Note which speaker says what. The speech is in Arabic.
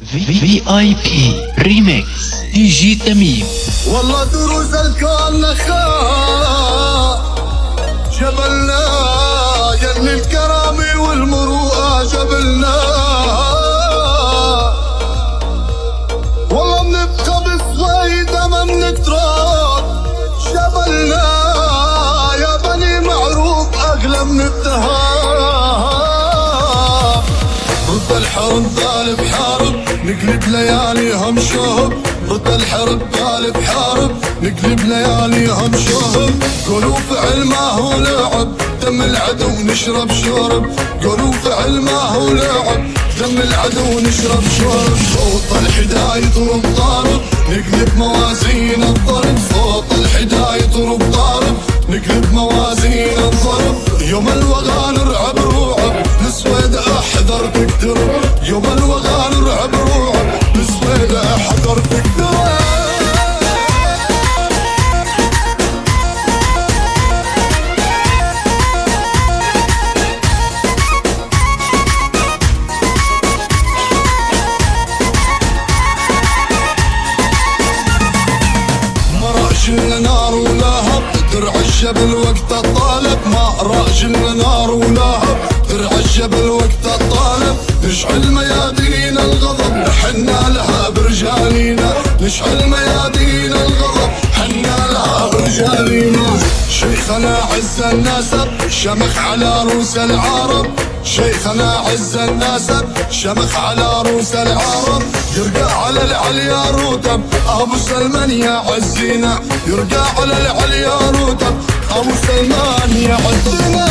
Speaker 1: VIP ريميكس دي جي تميم.
Speaker 2: والله دروز الكون نخاء جبلنا ين الكرامي والمروءة جبلنا. والله بنبقى بالصيدة ما بنتراب جبلنا يا بني معروف أغلى من الذهب. ضد الحرب طالب حارب نقلب لياليهم شهب. ضد الحرب طالب حارب نقلب لياليهم شهب. قولوا فعل ما هو لعب دم العدو نشرب شرب. قولوا فعل ما هو لعب دم العدو نشرب شرب. صوت الحدا يضرب طارب نقلب موازين الضرب. صوت الحدا يضرب طارب نقلب موازين الضرب. يوم الوغى نرعب رعب للسويد احذر تقترب. يوم الوغى نرعب رعب للسويد احذر تقترب. راجلنا نار ولهب درع الجبل وقت الطالب. ما راجلنا نار ولهب درع الجبل وقت الطالب. نشعل ميادين الغضب حنا لها برجالينا. نشعل ميادين الغضب حنا لها برجالينا. شيخنا عز النسب شمخ على روس العرب. شيخنا عز النسب شمخ على روس العرب. يرقى على العليا رتب ابو سلمان يا عزينا. يرقى على العليا رتب ابو سلمان يا عزينا.